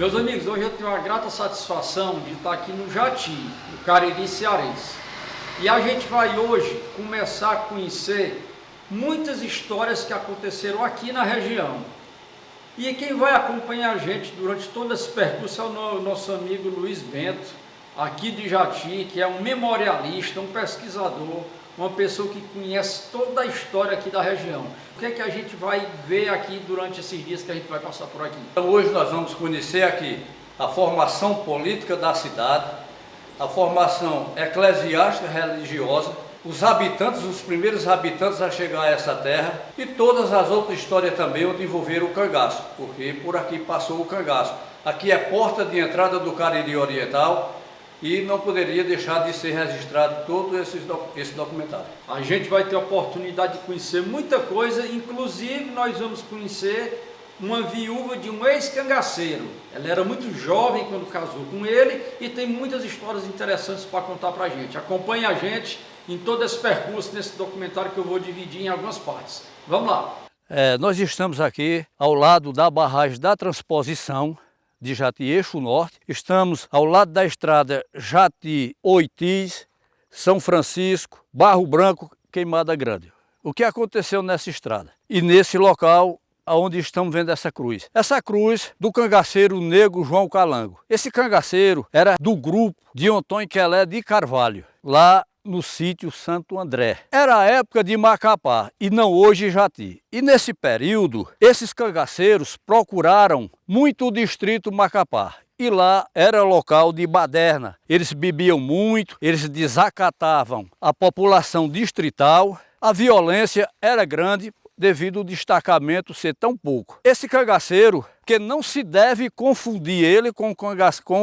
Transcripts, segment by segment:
Meus amigos, hoje eu tenho a grata satisfação de estar aqui no Jati, no Cariri cearense. E a gente vai hoje começar a conhecer muitas histórias que aconteceram aqui na região. E quem vai acompanhar a gente durante todo esse percurso é o nosso amigo Luiz Bento, aqui de Jati, que é um memorialista, um pesquisador, uma pessoa que conhece toda a história aqui da região. O que é que a gente vai ver aqui durante esses dias que a gente vai passar por aqui? Então, hoje nós vamos conhecer aqui a formação política da cidade, a formação eclesiástica religiosa, os habitantes, os primeiros habitantes a chegar a essa terra e todas as outras histórias também onde envolveram o cangaço, porque por aqui passou o cangaço. Aqui é porta de entrada do Cariri Oriental e não poderia deixar de ser registrado todo esse documentário. A gente vai ter a oportunidade de conhecer muita coisa, inclusive nós vamos conhecer uma viúva de um ex-cangaceiro. Ela era muito jovem quando casou com ele e tem muitas histórias interessantes para contar para a gente. Acompanhe a gente em todo esse percurso, nesse documentário que eu vou dividir em algumas partes. Vamos lá! Nós estamos aqui ao lado da barragem da Transposição de Jati Eixo Norte. Estamos ao lado da estrada Jati-Oitis, São Francisco, Barro Branco, Queimada Grande. O que aconteceu nessa estrada? E nesse local onde estamos vendo essa cruz. Essa cruz do cangaceiro negro João Calango. Esse cangaceiro era do grupo de Antônio Quelé de Carvalho, lá no sítio Santo André. Era a época de Macapá e não hoje Jati. E nesse período, esses cangaceiros procuraram muito o distrito Macapá. E lá era local de baderna. Eles bebiam muito, eles desacatavam a população distrital. A violência era grande devido ao destacamento ser tão pouco. Esse cangaceiro, que não se deve confundir ele com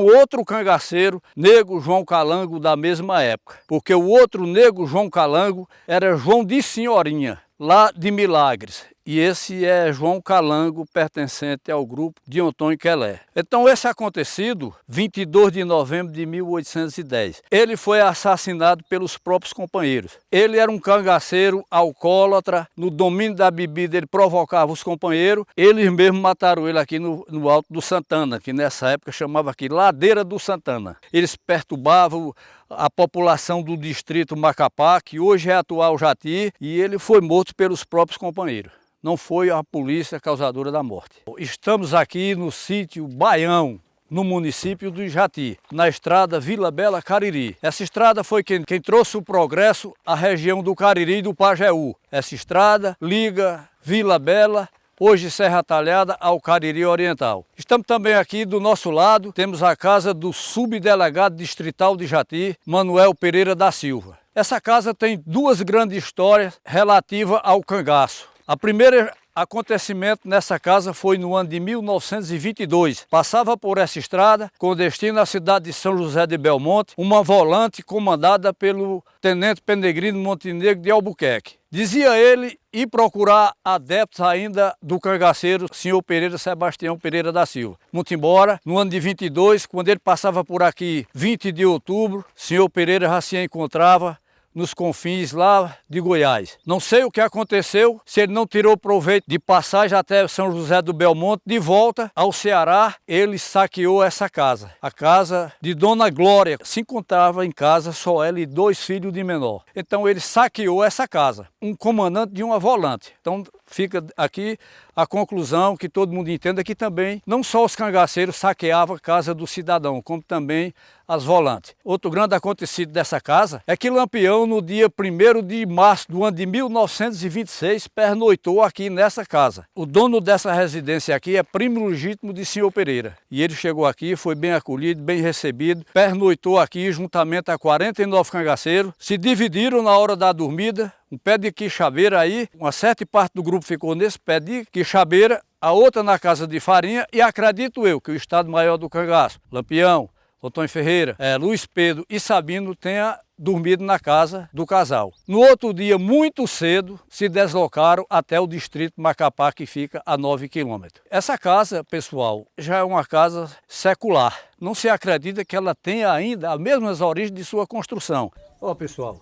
outro cangaceiro, negro João Calango, da mesma época. Porque o outro negro João Calango era João de Senhorinha, lá de Milagres. E esse é João Calango, pertencente ao grupo de Antônio Quelé. Então esse acontecido, 22 de novembro de 1810, ele foi assassinado pelos próprios companheiros. Ele era um cangaceiro alcoólatra, no domínio da bebida ele provocava os companheiros, eles mesmos mataram ele aqui no Alto do Santana, que nessa época chamava aqui Ladeira do Santana. Eles perturbavam a população do distrito Macapá, que hoje é atual Jati, e ele foi morto pelos próprios companheiros. Não foi a polícia causadora da morte. Estamos aqui no sítio Baião, no município do Jati, na estrada Vila Bela Cariri. Essa estrada foi quem trouxe o progresso à região do Cariri e do Pajeú. Essa estrada liga Vila Bela, hoje Serra Talhada, ao Cariri Oriental. Estamos também aqui do nosso lado, temos a casa do subdelegado distrital de Jati, Manuel Pereira da Silva. Essa casa tem duas grandes histórias relativas ao cangaço. A primeira acontecimento nessa casa foi no ano de 1922. Passava por essa estrada, com destino à cidade de São José de Belmonte, uma volante comandada pelo tenente Penegrino Montenegro de Albuquerque. Dizia ele ir procurar adeptos ainda do cangaceiro senhor Pereira Sebastião Pereira da Silva. Muito embora, no ano de 22, quando ele passava por aqui, 20 de outubro, senhor Pereira já se encontrava nos confins lá de Goiás. Não sei o que aconteceu, se ele não tirou proveito de passagem até São José do Belmonte, de volta ao Ceará, ele saqueou essa casa. A casa de Dona Glória. Se encontrava em casa só ela e dois filhos de menor. Então ele saqueou essa casa, um comandante de uma volante. Então fica aqui a conclusão, que todo mundo entenda, que também não só os cangaceiros saqueavam a casa do cidadão, como também as volantes. Outro grande acontecido dessa casa é que Lampião, no dia 1º de março do ano de 1926, pernoitou aqui nessa casa. O dono dessa residência aqui é primo legítimo de senhor Pereira. E ele chegou aqui, foi bem acolhido, bem recebido, pernoitou aqui juntamente a 49 cangaceiros, se dividiram na hora da dormida, um pé de quixabeira aí, uma certa parte do grupo ficou nesse pé de quixabeira, a outra na casa de farinha, e acredito eu que o Estado-Maior do Cangaço, Lampião, Antônio Ferreira, Luiz Pedro e Sabino tenha dormido na casa do casal. No outro dia, muito cedo, se deslocaram até o distrito Macapá, que fica a 9 quilômetros. Essa casa, pessoal, já é uma casa secular. Não se acredita que ela tenha ainda as mesmas origens de sua construção. Ó, pessoal,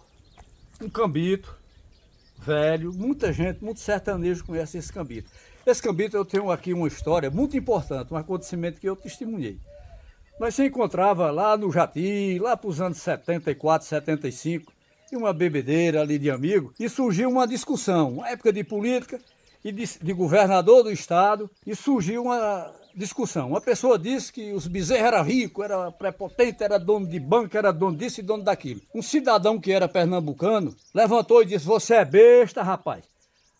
um cambito, velho, muita gente, muito sertanejo conhece esse Cambito. Esse Cambito eu tenho aqui uma história muito importante, um acontecimento que eu testemunhei. Nós se encontrava lá no Jati, lá para os anos 74, 75, e uma bebedeira ali de amigo, e surgiu uma discussão, uma época de política e de governador do estado, e surgiu uma discussão. Uma pessoa disse que os bezerros eram ricos, era prepotente, era dono de banco, era dono disso e dono daquilo. Um cidadão que era pernambucano levantou e disse: você é besta, rapaz.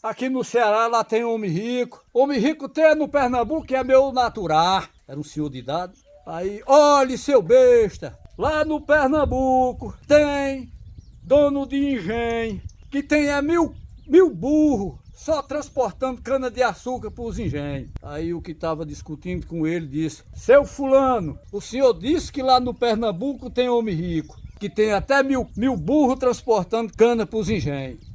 Aqui no Ceará lá tem homem rico. Homem rico tem no Pernambuco, que é meu natural. Era um senhor de idade. Aí, olhe, seu besta, lá no Pernambuco tem dono de engenho, que tem mil burros só transportando cana-de-açúcar para os engenhos. Aí o que estava discutindo com ele disse: seu fulano, o senhor disse que lá no Pernambuco tem homem rico, que tem até mil burros transportando cana para os engenhos.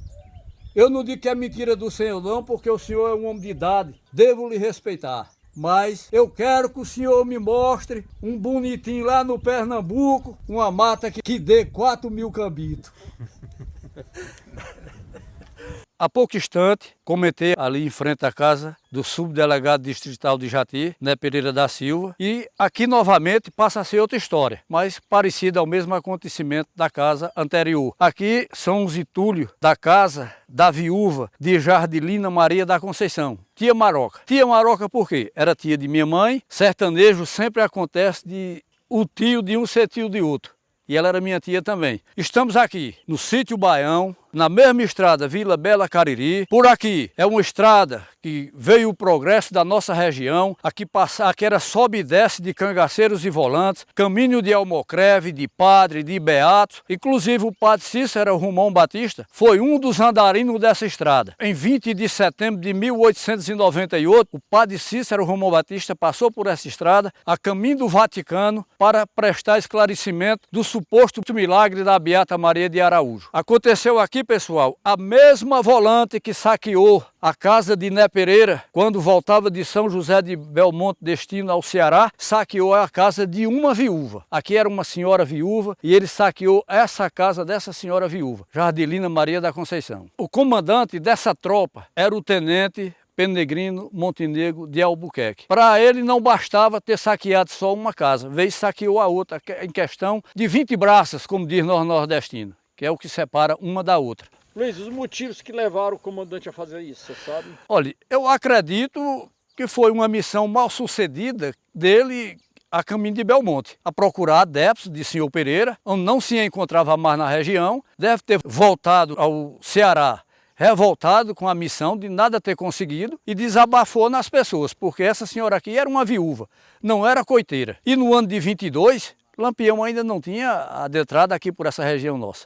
Eu não digo que é mentira do senhor não, porque o senhor é um homem de idade, devo lhe respeitar. Mas eu quero que o senhor me mostre um bonitinho lá no Pernambuco, uma mata que dê 4.000 cambitos. Há pouco instante, comentei ali em frente à casa do subdelegado distrital de Jati, Né Pereira da Silva, e aqui novamente passa a ser outra história, mas parecida ao mesmo acontecimento da casa anterior. Aqui são os entulhos da casa da viúva de Jardilina Maria da Conceição, tia Maroca. Tia Maroca por quê? Era tia de minha mãe. Sertanejo sempre acontece de o tio de um ser tio de outro. E ela era minha tia também. Estamos aqui no sítio Baião, na mesma estrada Vila Bela Cariri. Por aqui é uma estrada que veio o progresso da nossa região. Aqui era sobe e desce de cangaceiros e volantes, caminho de Almocreve, de Padre, de Beatos. Inclusive o padre Cícero Romão Batista foi um dos andarinos dessa estrada. Em 20 de setembro de 1898, o padre Cícero Romão Batista passou por essa estrada a caminho do Vaticano para prestar esclarecimento do suposto milagre da Beata Maria de Araújo. Aconteceu aqui, pessoal, a mesma volante que saqueou a casa de Né Pereira, quando voltava de São José de Belmonte destino ao Ceará, saqueou a casa de uma viúva. Aqui era uma senhora viúva e ele saqueou essa casa dessa senhora viúva, Jardilina Maria da Conceição. O comandante dessa tropa era o tenente Penegrino Montenegro de Albuquerque. Para ele não bastava ter saqueado só uma casa, veio e saqueou a outra, em questão de 20 braças, como diz nós nordestinos, que é o que separa uma da outra. Luiz, os motivos que levaram o comandante a fazer isso, você sabe? Olha, eu acredito que foi uma missão mal sucedida dele a caminho de Belmonte, a procurar adeptos de senhor Pereira, onde não se encontrava mais na região, deve ter voltado ao Ceará revoltado com a missão de nada ter conseguido e desabafou nas pessoas, porque essa senhora aqui era uma viúva, não era coiteira. E no ano de 22, Lampião ainda não tinha adentrado aqui por essa região nossa.